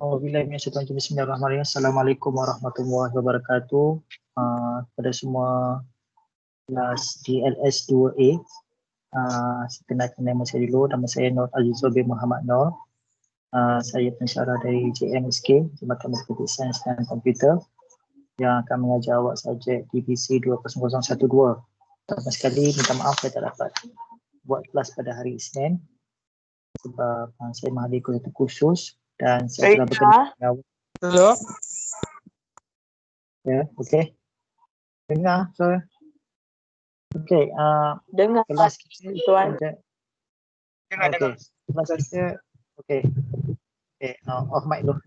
Bismillahirrahmanirrahim. Assalamualaikum warahmatullahi wabarakatuh. Kepada semua kelas DLS 2A. Kenalkan nama saya dulu. Nama saya Nur Azizul bin Muhammad Nur. Saya pensyarah dari JMSK, Jabatan Matematik Sains dan Komputer, yang akan mengajar awak subjek DPC 20012. Pertama sekali, minta maaf saya tak dapat buat kelas pada hari Isnin sebab saya menghadiri kuliah khusus dan saya telah berkenan. Hello. Ya, okey. Dengar, sorry. Okey, Dengar kelas kita tuan. Okey, kelas kita okey. Off mic dulu.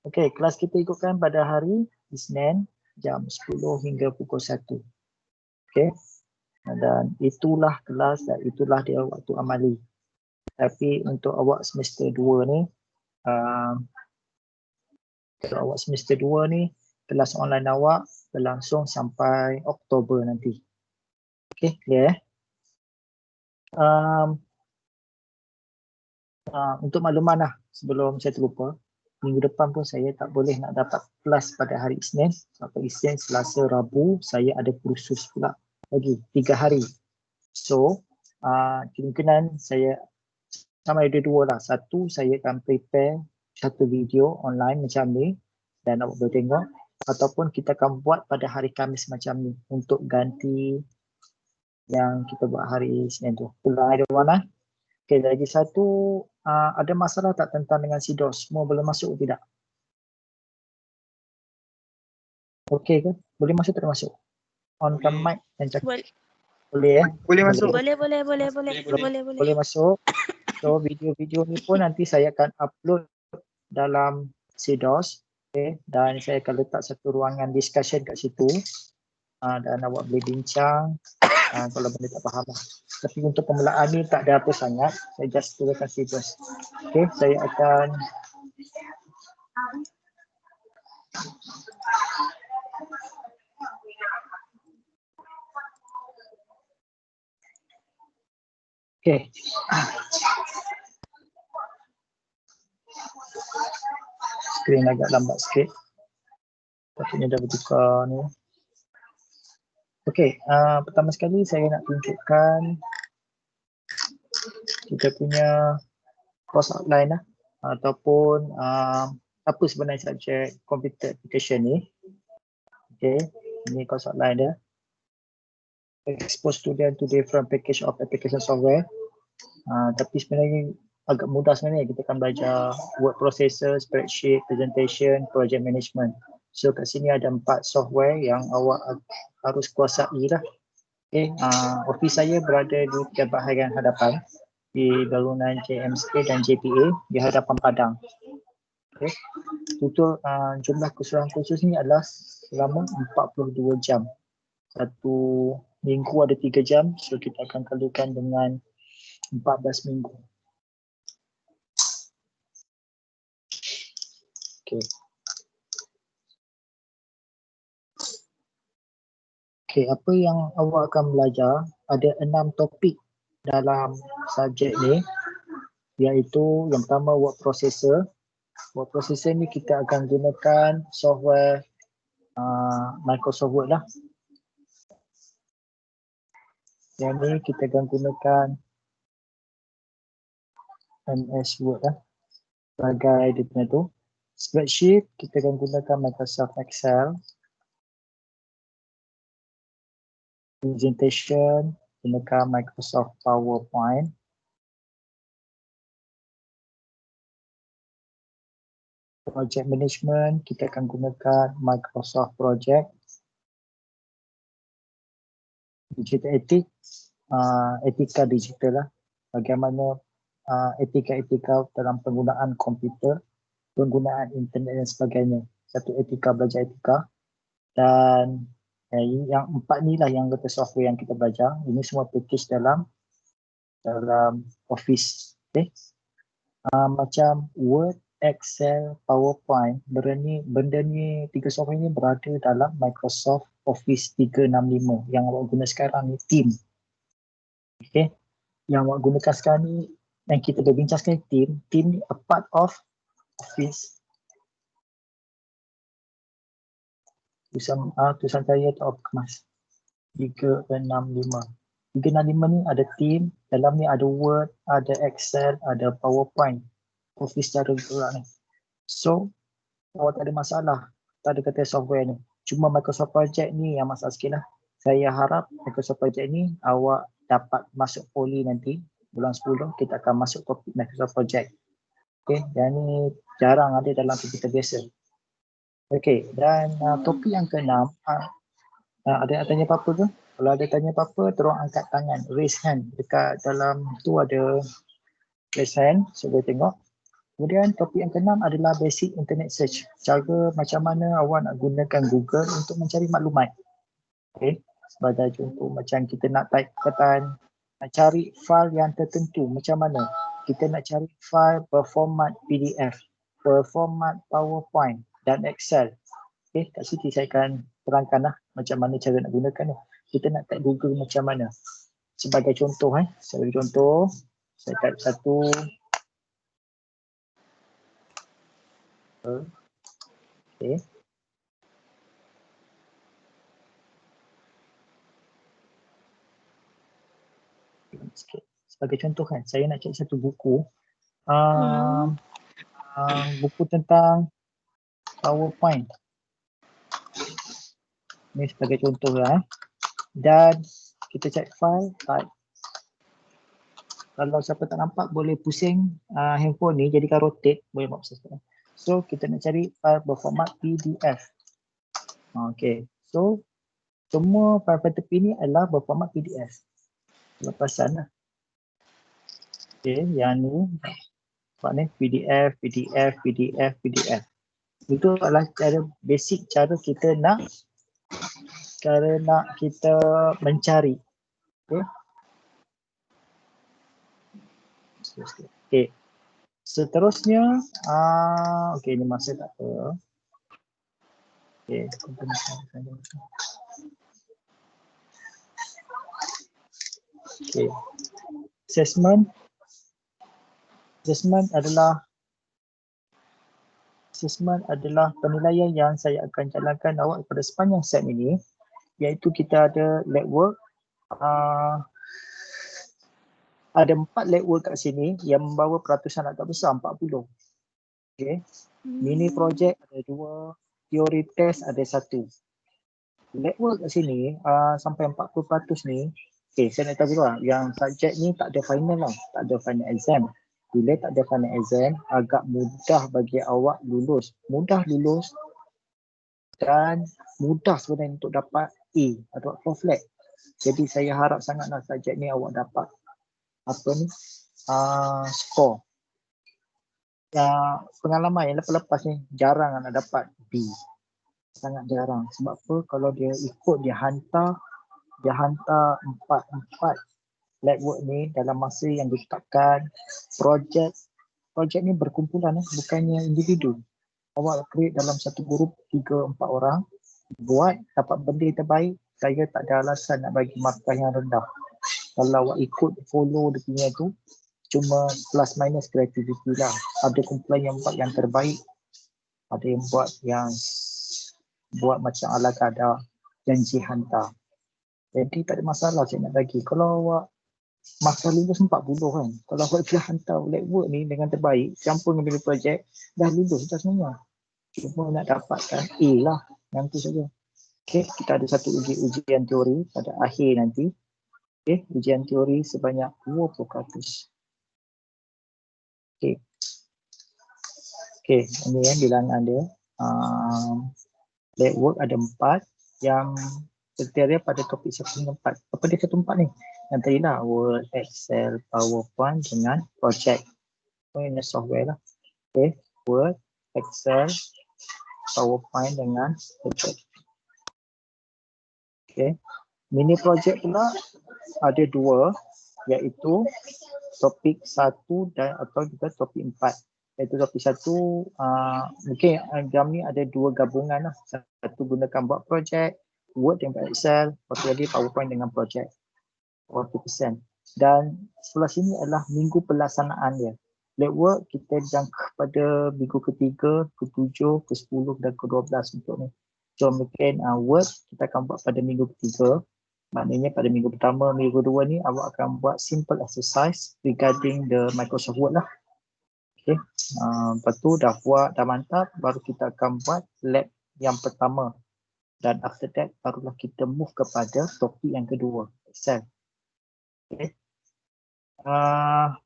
Okey, kelas kita ikutkan pada hari Isnin jam 10 hingga pukul 1. Okey. Dan itulah kelas dan itulah dia waktu amali. Tapi untuk awak semester 2 ni, untuk awak semester 2 ni, kelas online awak berlangsung sampai Oktober nanti. Okey, clear untuk makluman lah sebelum saya terlupa, minggu depan pun saya tak boleh nak dapat kelas pada hari Isnin. Sampai Isnin, Selasa, Rabu saya ada kursus pula lagi 3 hari. So, kemungkinan saya sama ada dua lah. Satu, saya akan prepare satu video online macam ni dan awak boleh tengok, ataupun kita akan buat pada hari Khamis macam ni untuk ganti yang kita buat hari Isnin tu. Pulang ada mana? Okey, lagi satu, ada masalah tak tentang dengan SIDOS? Semua boleh masuk ke tidak? Okey ke? Boleh masuk tak masuk? On cam mic dan cakap. Boleh ya? Boleh masuk. Boleh masuk. So video-video ni pun nanti saya akan upload dalam SIDOS. Okay. Dan saya akan letak satu ruangan discussion kat situ. Dan awak boleh bincang kalau benda tak faham lah. Tapi untuk permulaan ni tak ada apa sangat. Saya just turunkan SIDOS. Okay, saya akan okay. Skrin agak lambat sikit. Patutnya dah bertukar ni. Okey, pertama sekali saya nak tunjukkan kita punya course outline lah, ataupun apa sebenarnya subjek computer application ni. Okey, ini course outline dia. Expose student to different package of application software. Tapi sebenarnya agak mudah sebenarnya. Kita akan belajar word processor, spreadsheet, presentation, project management. So kat sini ada 4 software yang awak harus kuasai lah. Okay. Office saya berada di Pejabat Harian Hadapan di bangunan JMSK dan JPA di hadapan Padang. Okay. Tutur jumlah keseluruhan kursus ni adalah selama 42 jam. Satu minggu ada 3 jam, so kita akan kalikan dengan 14 minggu. Okay. Okay, apa yang awak akan belajar, ada 6 topik dalam subjek ni, iaitu yang pertama word processor. Word processor ni kita akan gunakan software Microsoft Word lah. Yang ni kita akan gunakan MS Word lah sebagai dia punya tu. Spreadsheet kita akan gunakan Microsoft Excel. Presentation gunakan Microsoft PowerPoint. Project management kita akan gunakan Microsoft Project. Digital ethics, etika digital lah. Bagaimana etika-etika dalam penggunaan komputer, penggunaan internet dan sebagainya. Satu etika, belajar etika. Dan yang 4 ni lah yang kata software yang kita belajar. Ini semua package dalam Office. Okay. Macam Word, Excel, PowerPoint, benda ni 3 software ni berada dalam Microsoft Office 365 yang awak guna sekarang ni Team. Okay. Yang awak gunakan sekarang ni yang kita berbincang sekarang team ni a part of office. Tulisan saya tu kemas 365. 365 ni ada team, dalam ni ada Word, ada Excel, ada PowerPoint, office secara gerak ni. So, awak tak ada masalah, tak ada kata software ni. Cuma Microsoft Project ni yang masalah sikit lah. Saya harap Microsoft Project ni awak dapat masuk poli nanti, bulan 10 kita akan masuk topik Microsoft Project. Okay, yang ni jarang ada dalam komputer biasa. Okay, dan topik yang ke-6, ada yang tanya apa-apa ke? Kalau ada tanya apa-apa, terus angkat tangan, raise hand. Dekat dalam tu ada raise hand, saya boleh tengok. Kemudian topik yang ke-6 adalah basic internet search. Cara macam mana awak nak gunakan Google untuk mencari maklumat. Okay. Sebagai contoh macam kita nak type perkataan, nak cari file yang tertentu, macam mana? Kita nak cari file berformat PDF, berformat PowerPoint dan Excel. Okay, kat sini saya akan terangkanlah macam mana cara nak gunakan ni. Kita nak type Google macam mana. Sebagai contoh, sebagai contoh, saya type satu. Okay. Sebagai contoh kan, saya nak cari satu buku. Buku tentang PowerPoint. Ini sebagai contoh lah. Dan kita cek file, type. Kalau siapa tak nampak boleh pusing handphone ni jadikan rotate, boleh buat sesuatu. So kita nak cari file berformat PDF. Okay, so semua file tepi ni adalah berformat PDF. Lepasan lah. Okay, yang ni buat ni PDF. Itu adalah cara basic cara kita nak kita mencari. Okay. Okay. Seterusnya, okay, ni masa tak apa. Okay. Okay. Assessment adalah penilaian yang saya akan jalankan awak pada sepanjang set ini, iaitu kita ada legwork. Ada 4 legwork kat sini yang membawa peratusan agak besar, 40. Okay. Mini project ada 2, teori test ada 1. Legwork kat sini sampai 40% ni, okay, saya nak tahu dulu lah, yang subjek ni tak ada final lah, tak ada final exam. Bila tak ada final exam, agak mudah bagi awak lulus. Mudah lulus dan mudah sebenarnya untuk dapat A atau full flat. Jadi saya harap sangatlah subjek ni awak dapat skor. Pengalaman yang lepas-lepas ni jarang nak dapat B. Sangat jarang. Sebab apa? Kalau dia ikut dia hantar 4 legwork ni dalam masa yang ditetapkan. Projek ni berkumpulan, bukannya individu. Awak create dalam satu grup 3-4 orang, buat dapat benda yang terbaik. Saya tak ada alasan nak bagi markah yang rendah. Kalau awak ikut follow dia punya tu, cuma plus minus kreativiti lah. Ada kumpulan yang buat yang terbaik, ada yang buat macam ala kadar janji hantar. Jadi tak ada masalah saya nak bagi. Kalau awak masa lulus 40 kan, kalau awak dah hantar legwork ni dengan terbaik, campur dengan mini project, dah lulus dah semua. Cuma nak dapatkan A lah, yang tu saja. Okay, kita ada satu ujian teori pada akhir nanti. Okay, ujian teori sebanyak 20%. Okay, ini bilangan dia. Legwork ada 4 yang kriteria pada topik 1-4. Apa dia 1-4 ni? Yang tadi lah, Word, Excel, PowerPoint dengan project. Ini software lah. Okay, Word, Excel, PowerPoint dengan project. Okay, mini project pula ada 2, iaitu topik 1 dan atau juga topik 4. Iaitu topik 1, mungkin jam ni ada 2 gabungan lah. Satu gunakan buat projek, Word dengan Excel, lepas lagi PowerPoint dengan projek. 40%. Dan sebelah sini adalah minggu pelaksanaan dia. Lab work kita jangka pada minggu ke-3, ke-7, ke-10 dan ke-12 untuk ni. So mungkin work kita akan buat pada minggu ke-3. Maknanya pada minggu pertama, minggu kedua ni awak akan buat simple exercise regarding the Microsoft Word lah. Okay. Lepas tu dah buat, dah mantap, baru kita akan buat lab yang pertama. Dan after that, barulah kita move kepada topik yang kedua, Excel. Okay.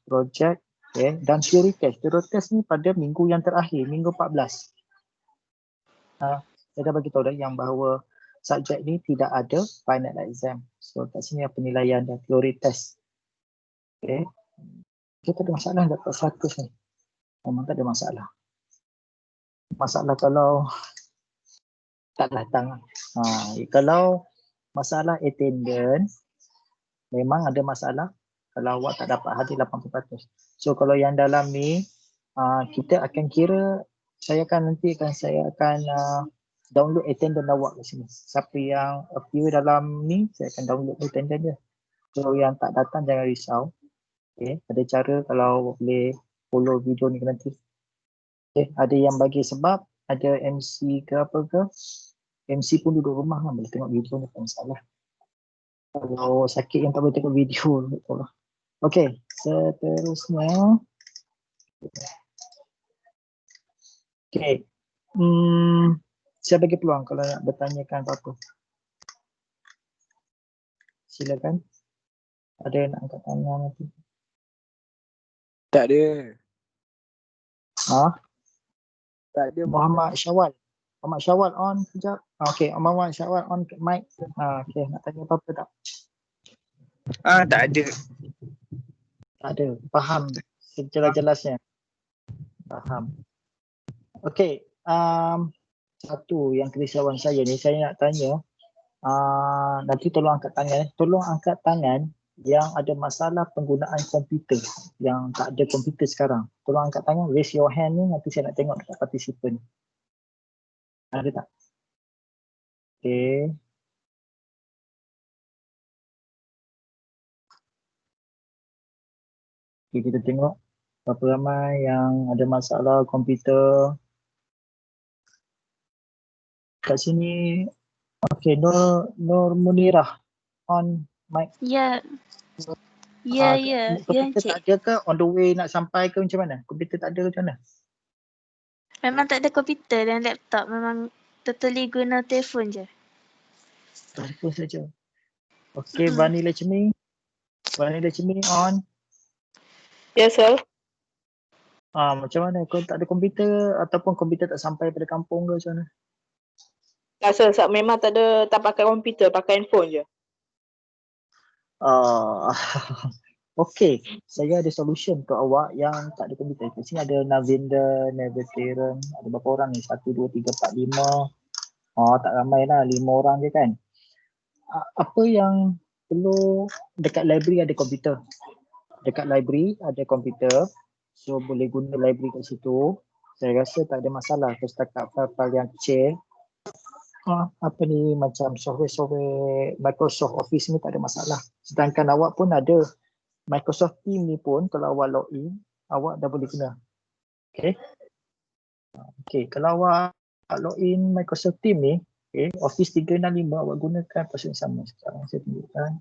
Project, okay. Dan theory test. Theory test ni pada minggu yang terakhir, minggu 14. Saya dah bagi tahu dah yang bahawa subjek ni tidak ada final exam. So kat sini penilaian dan theory test. Okay. Kita ada masalah dapat 100 ni. Memang tak ada masalah. Masalah kalau tak datang. Kalau masalah attendance, memang ada masalah kalau awak tak dapat hadir 80%. So kalau yang dalam ni, kita akan kira, saya akan download attendance awak kat sini. Siapa yang appear dalam ni, saya akan download attendance dia. So yang tak datang jangan risau. Okay, ada cara kalau boleh follow video ni nanti. Okay, ada yang bagi sebab, ada MC ke apa ke, MC pun duduk rumah kan, boleh tengok video ni, tak masalah. Kalau sakit yang tak boleh tengok video, betul lah. Okay, seterusnya. Okay, saya bagi peluang kalau nak bertanyakan apa-apa. Silakan. Ada yang nak angkat tangan nanti? Tak ada. Tak ada. Muhammad Syawal. Muhammad Syawal on sekejap. Okay, Muhammad Syawal on mic. Okay, nak tanya apa-apa tak? Tak ada. Tak ada. Faham sejelas-jelasnya. Faham. Okay, satu yang kerisauan saya ni, saya nak tanya, nanti tolong angkat tangan. Tolong angkat tangan yang ada masalah penggunaan komputer, yang tak ada komputer sekarang. Tolong angkat tangan, raise your hand ni, nanti saya nak tengok dekat partisipan. Ada tak? Okay. Okay, kita tengok berapa ramai yang ada masalah komputer. Kat sini, okay, Nur Munirah on mic. Ya. Komputer tak ada ke? On the way nak sampai ke macam mana? Komputer tak ada ke macam mana? Memang tak ada komputer dan laptop. Memang totally guna telefon je. Telefon saja. Okay, Vanilla Cemi. Vanilla Cemi on. Yes, sir. Macam mana? Kau tak ada komputer ataupun komputer tak sampai pada kampung ke macam mana? Rasa memang tak pakai komputer, pakai handphone je. Okay, saya ada solution untuk awak yang tak ada komputer. Di sini ada Navinda, Neveteran, ada berapa orang ni? 1, 2, 3, 4, 5. Tak ramai lah, 5 orang je kan. Apa yang perlu, dekat library ada komputer. Dekat library ada komputer. So boleh guna library kat situ. Saya rasa tak ada masalah. Kalau setakat file-file yang kecil, apa ni, macam software Microsoft Office ni tak ada masalah. Sedangkan awak pun ada Microsoft Teams ni pun, kalau awak login, awak dah boleh guna. Okay. Okay, kalau awak login Microsoft Teams ni, okay, Office 365 awak gunakan password sama. Sekarang saya tunjukkan.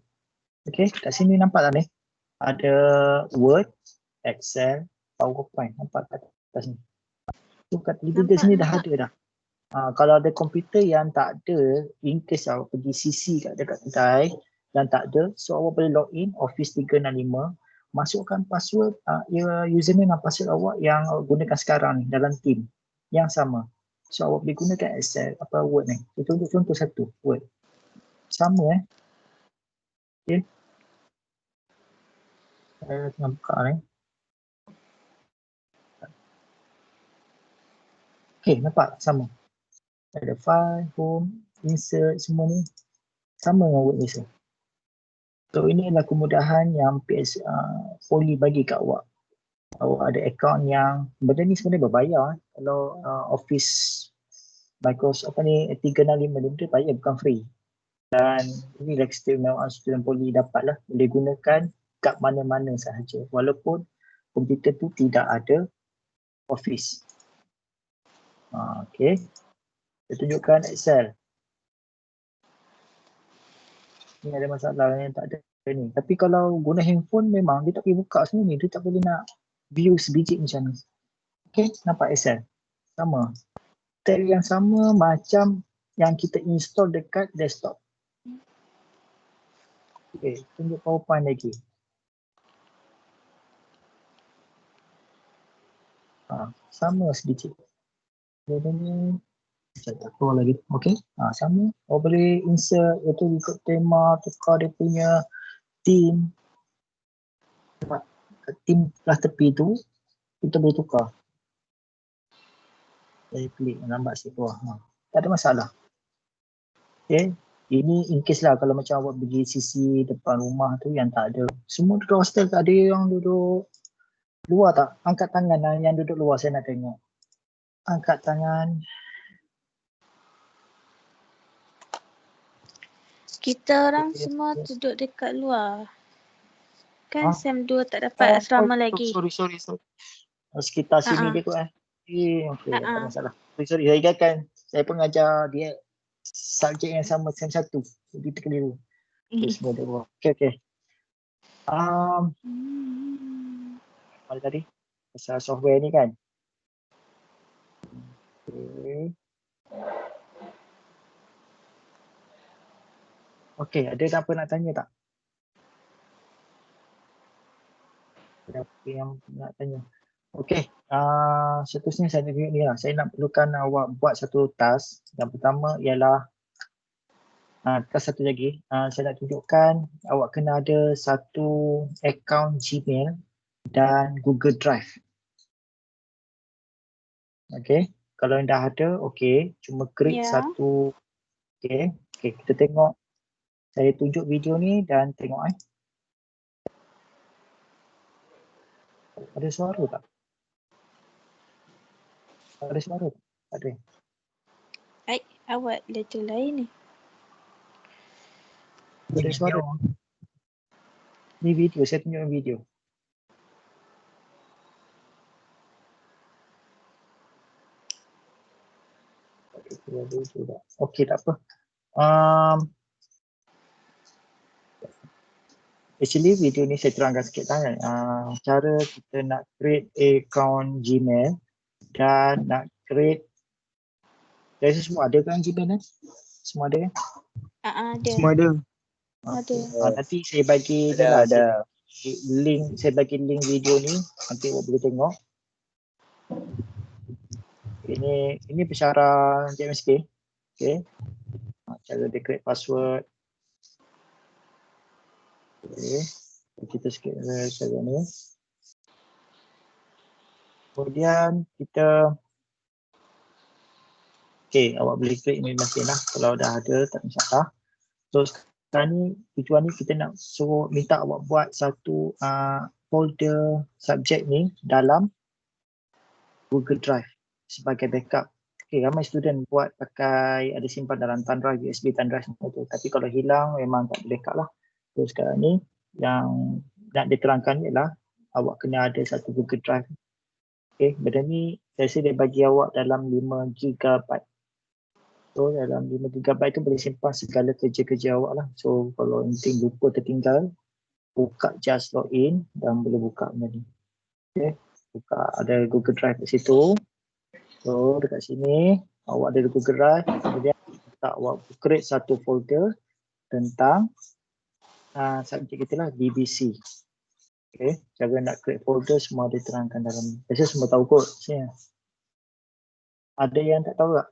Okay, kat sini nampak tak ni? Ada Word, Excel, PowerPoint. Nampak kat atas ni. So kat tiga sini dah ada dah. Kalau ada komputer yang tak ada, in case awak pergi CC kat dekat kedai dan tak ada, so awak boleh login Office 365, masukkan password, username dan password awak yang awak gunakan sekarang ni dalam team yang sama. So awak boleh gunakan Excel, Word ni. Contoh satu, Word. Sama Okay. Saya tengah buka ni. Okay, nampak? Sama. Ada file, home, insert, semua ni sama dengan Word biasa. So ini adalah kemudahan yang PS Poly bagi kat awak. Awak ada akaun yang, benda ni sebenarnya berbayar. Kalau Office Microsoft 365 dia bayar, bukan free. Dan ini keistimewaan student Poly dapat lah. Boleh gunakan kat mana-mana sahaja walaupun komputer tu tidak ada Office. Okey. Saya tunjukkan Excel. Ni ada masalah yang tak ada ni. Tapi kalau guna handphone memang dia tak boleh buka semua ni. Dia tak boleh nak view sebiji macam ni. Okey, nampak Excel. Sama. Tab yang sama macam yang kita install dekat desktop. Okey, tunjuk PowerPoint lagi. Sama sedikit. Dia ni saya tak keluar lagi. Okey. Sama. Boleh insert iaitu ikut tema, tukar dia punya theme. Nampak theme belah tepi tu kita boleh tukar. Saya klik lambat sikit keluar. Tak ada masalah. Okey. Ini in case lah kalau macam awak pergi sisi depan rumah tu yang tak ada. Semua duduk hostel, tak ada yang duduk luar tak? Angkat tangan lah yang duduk luar, saya nak tengok. Angkat tangan. Kita orang semua duduk dekat luar. Kan Ah. SEM 2 tak dapat asrama lagi. Sorry. Sekitar sini dia kot okey, tak ada masalah. Sorry, saya ingatkan saya pengajar dia subjek yang sama SEM 1. Jadi terkeliru. Semua dia luar. Okey. Apa tadi? Pasal software ni kan. Okey, ada apa nak tanya tak? Ada apa yang nak tanya? Okey, seterusnya saya nak tunjuk ni lah. Saya nak perlukan awak buat satu task. Yang pertama ialah task satu lagi. Saya nak tunjukkan awak kena ada satu akaun Gmail dan Google Drive. Okey, kalau yang dah ada, okey. Cuma create satu. Okey, kita tengok. Saya tunjuk video ni dan tengok Ada suara tak? Ada suara tak? Ada. Awak letter lain ni. Ada suara. Ni video, saya tunjukkan video. Okey, tak apa. Actually video ni saya terangkan sikit kan. Cara kita nak create account Gmail dan nak create. Saya semua ada kan Gmail kan? Semua ada kan? Ada. Semua ada. Ada. Nanti saya bagi Ada. Link, saya bagi link video ni, nanti awak boleh tengok. Ini pesara JMSK. Okey. Cara dia create password. Okey. Kita sikit cara ni. Kemudian kita awak boleh klik ni mesin lah kalau dah ada, tak masalah. So sekarang ni tujuan ni kita nak suruh minta awak buat satu folder subjek ni dalam Google Drive sebagai backup. Ramai student buat pakai ada simpan dalam thumb drive, USB thumb drive semua tu. Tapi kalau hilang memang tak boleh backup lah. So sekarang ni yang nak diterangkan ni ialah awak kena ada satu Google Drive. Benda ni saya rasa dia bagi awak dalam 5 GB. So dalam 5 GB tu boleh simpan segala kerja-kerja awak lah. So kalau anything lupa tertinggal, buka just login dan boleh buka benda ni. Buka ada Google Drive di situ. So dekat sini awak ada Google Drive. Kemudian awak create satu folder tentang subjek kita lah DBC. Cara nak create folder semua ada terangkan dalam ni. Biasa semua tahu kot. Ada yang tak tahu tak?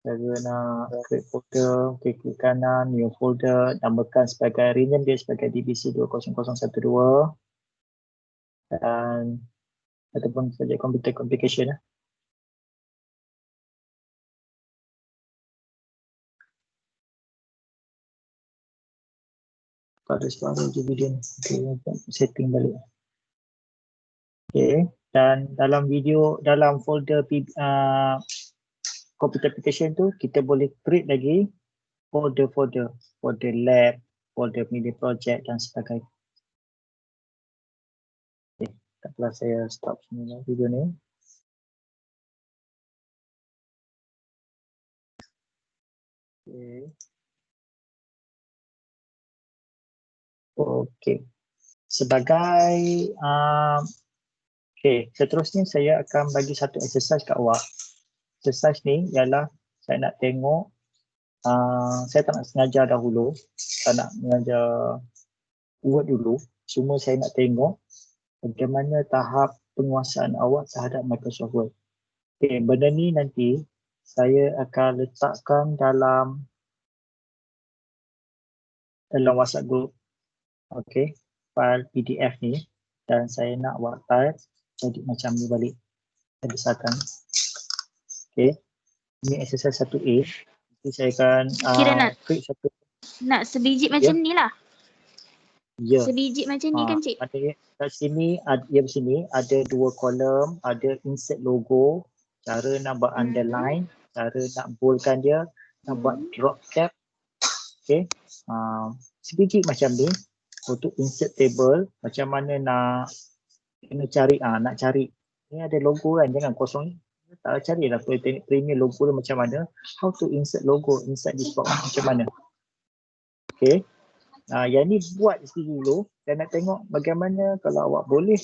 Cara nak create folder, klik kanan, new folder, namakan sebagai rename dia sebagai DBC 20012 dan ataupun subjek computer complication lah. Ada suara je video ni. Setting balik. Dan dalam video, dalam folder computer application tu kita boleh create lagi folder lab, folder mini project dan sebagainya. Okay, tak apalah, saya stop sini lah video ni. Okay. Okay. Sebagai okay, seterusnya saya akan bagi satu exercise kat awak. Exercise ni ialah saya nak tengok, saya tak nak sengaja dahulu, tak nak mengajar Word dulu. Cuma saya nak tengok bagaimana tahap penguasaan awak terhadap Microsoft Word. Okay, benda ni nanti saya akan letakkan dalam WhatsApp group. Okay, file PDF ni, dan saya nak awak type jadi macam ni balik. Saya besarkan. Okay, ini exercise 1A. Nanti saya akan Kira nak klik satu. sebiji macam ni lah. Ya. Sebiji macam ni kan, Cik? Ada kat sini, di sini ada 2 kolom, ada insert logo, cara nak buat underline, cara nak boldkan dia, nak buat drop tab. Okay. Sebiji macam ni untuk insert table, macam mana nak kena cari, nak cari. Ni ada logo kan, jangan kosong ni. Tak carilah premier logo dia macam mana. How to insert logo inside this box macam mana. Okay. Yang ni buat sendiri dulu dan nak tengok bagaimana kalau awak boleh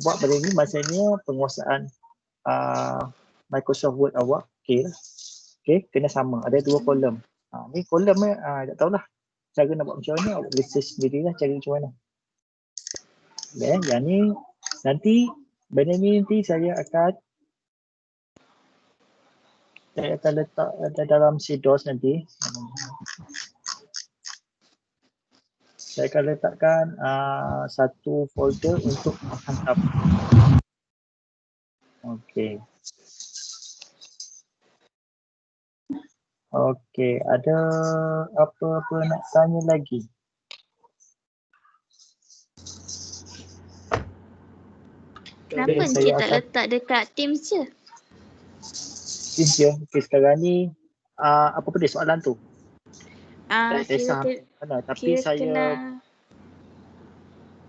buat benda ni, maksudnya penguasaan Microsoft Word awak okey lah. Okey, kena sama. Ada 2 kolom. Ni kolom ni tak tahulah cara nak buat macam mana, awak boleh search sendirilah cara macam mana. Okay, yang ni nanti benda ni nanti saya akan letak dalam CDOS nanti. Saya akan letakkan satu folder untuk menghantar. Okey. Okey, ada apa-apa nak tanya lagi? Kenapa Okay, Encik saya tak akan- letak dekat Teams je? Teams je. Okey, sekarang ni apa benda soalan tu? Ah, Tak kisah kira mana, tapi kena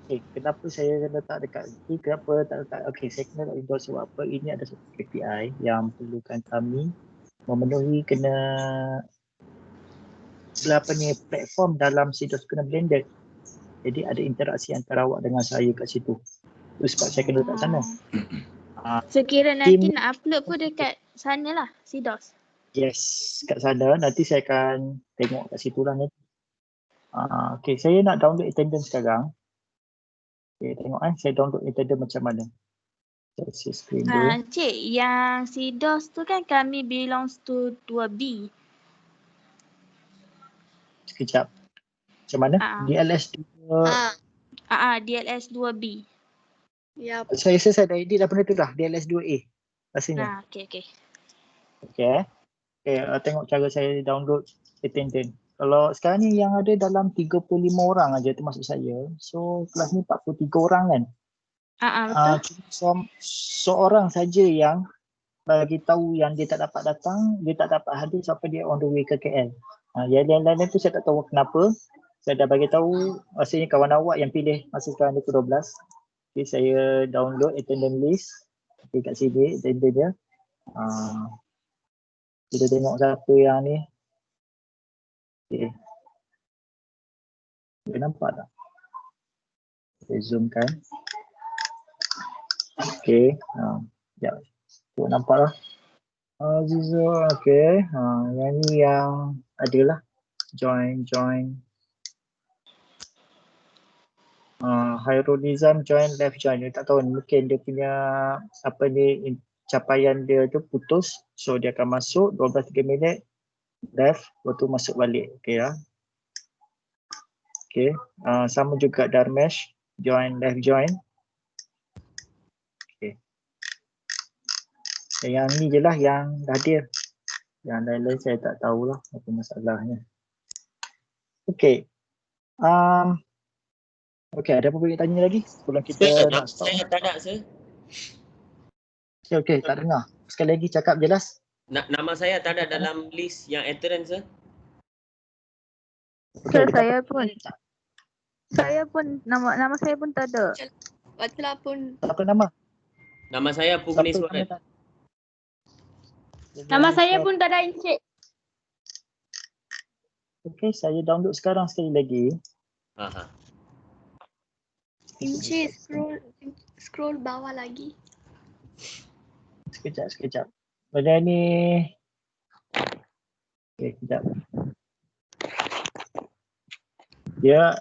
saya kenapa saya letak dekat ni, kenapa tak letak. Okey, saya kena letak Windows sebab apa? Ini ada satu KPI yang perlukan kami memenuhi kena platform dalam CDOS kena blended. Jadi ada interaksi antara awak dengan saya kat situ. Itu sebab saya kena letak sana. So kira nanti Team- nak upload pun dekat sana lah, CDOS. Yes, kat sana. Nanti saya akan tengok kat situ lah nanti. Okay, saya nak download attendance sekarang. Okay, tengok saya download attendance macam mana. Saya share screen dulu. Cik, yang CDOS tu kan kami belongs to 2B. Sekejap. Macam mana? DLS 2. DLS 2B. Ya, Saya rasa saya dah edit dah benda tu dah. DLS 2A. Rasanya. Okey. Okay. Tengok cara saya download attendance. Kalau sekarang ni yang ada dalam 35 orang aja termasuk saya. So kelas ni 43 orang kan. Betul. Cuma seorang saja yang bagi tahu yang dia tak dapat datang, dia tak dapat hadir sampai dia on the way ke KL. Yang lain-lain tu saya tak tahu kenapa. Saya dah bagi tahu, maksudnya kawan awak yang pilih masa sekarang ni pukul 12. Okay, saya download attendance list. Okay, kat sini attendance dia. Kita tengok siapa yang ni. Okay. Boleh nampak tak? Saya zoom kan. Okay. Sekejap. Boleh nampak lah. Aziza. Okay. Yang ni yang adalah. Join. Hairul Nizam join, left join. Dia tak tahu ni, mungkin dia punya capaian dia tu putus. So dia akan masuk 12-3 minit left, lepas tu masuk balik. Okay lah. Okay. Sama juga Darmesh join, left join. Okay. Yang ni je lah yang hadir. Yang lain-lain saya tak tahulah apa masalahnya. Okay. Okay, ada apa boleh tanya lagi sebelum kita nak stop? Saya tak ada, sir. Okay, tak dengar. Sekali lagi cakap jelas. Nama saya tak ada dalam list yang entrance, sir. Okey, Sir, kita saya pun nama saya pun tak ada. Bacalah pun. apa nama? Nama saya Siapa Bhubaneswaran. nama tak? Nama saya pun tak ada Encik. Okey, saya download sekarang sekali lagi. Aha. Encik scroll bawah lagi. Sekejap. Benda ni. Okey, sekejap. Dia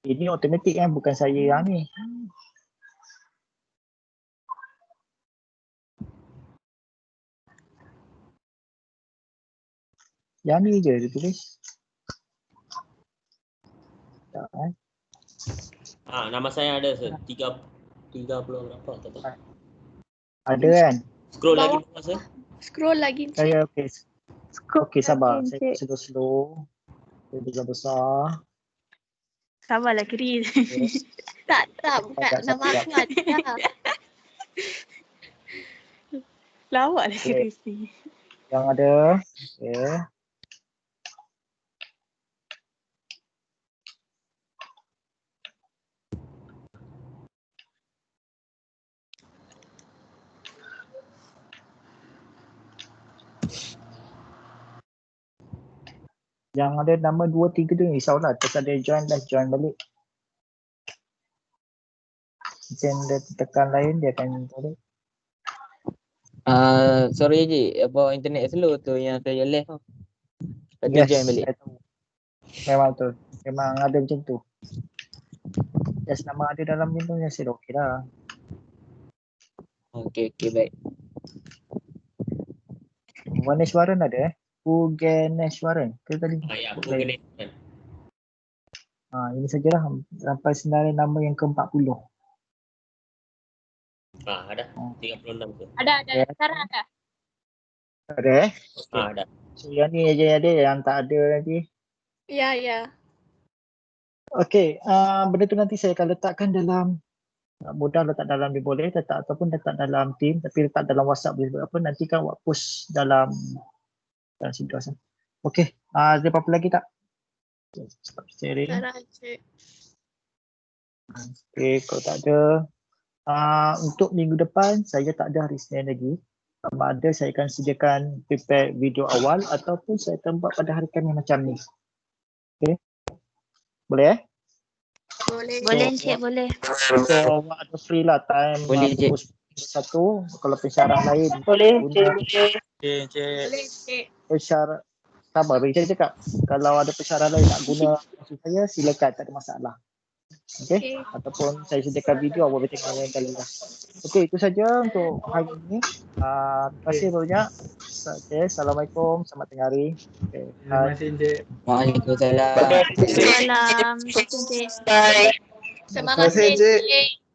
ini automatik kan, bukan saya yang ni. Yang ni je dia tulis. Tak, Nama saya ada sir. 30 berapa tak tahu. ada kan? Scroll lagi Bawah. bawah sir. Scroll lagi Encik. Saya okey. Okey, sabar. Encik. Saya slow. Saya besar. Sabarlah Chris. Tak, bukan Agak nama sakit. aku ada. Lawaklah Okey. Chris ni. Yang ada. Okey. Yang ada nama 2, 3 tu risaulah. Terus ada join balik. Macam dia tekan lain dia akan balik. Sorry je, apa internet slow tu yang saya left tu. Lepas tu join balik. saya tahu. Memang tu. Memang ada macam tu. Yes, nama ada dalam ni pun saya okey lah. Okey, baik. Bhubaneswaran ada Bhubaneswaran. Ke tadi? Ya, Bhubaneswaran. Ini sajalah sampai senarai nama yang ke-40. Ada 36 tu. Ada. Sekarang ada. Ada Ada. So yang ni aja ada, yang tak ada nanti. Ya. Okey, benda tu nanti saya akan letakkan dalam mudah letak dalam dia boleh letak ataupun letak dalam team, tapi letak dalam WhatsApp boleh apa nanti kan buat post dalam situ asal. Okey, ada apa-apa lagi tak? Stop sharing. Tak ada Encik. Okey, kalau tak ada untuk minggu depan saya tak ada hari Senin lagi. Sama ada saya akan sediakan prepare video awal ataupun saya akan buat pada hari Khamis macam ni. Okey. Boleh Boleh Encik, boleh. So awak ada free lah time Boleh, Cik. pukul 1 kalau pensyarah lain Boleh, guna Encik. Boleh Encik. pensyarah sabar bagi saya cakap kalau ada pensyarah lain nak guna maksud saya silakan, tak ada masalah. Okey, Okey. ataupun saya sediakan video awak boleh tengok lain kali lah. Okey, itu saja untuk hari ini. Terima kasih banyak. Okay, Assalamualaikum, selamat tengah hari. Okay, Terima kasih Encik. Waalaikumsalam. Salam. Encik. Bye. Terima Terima kasih, kasih Encik. Encik.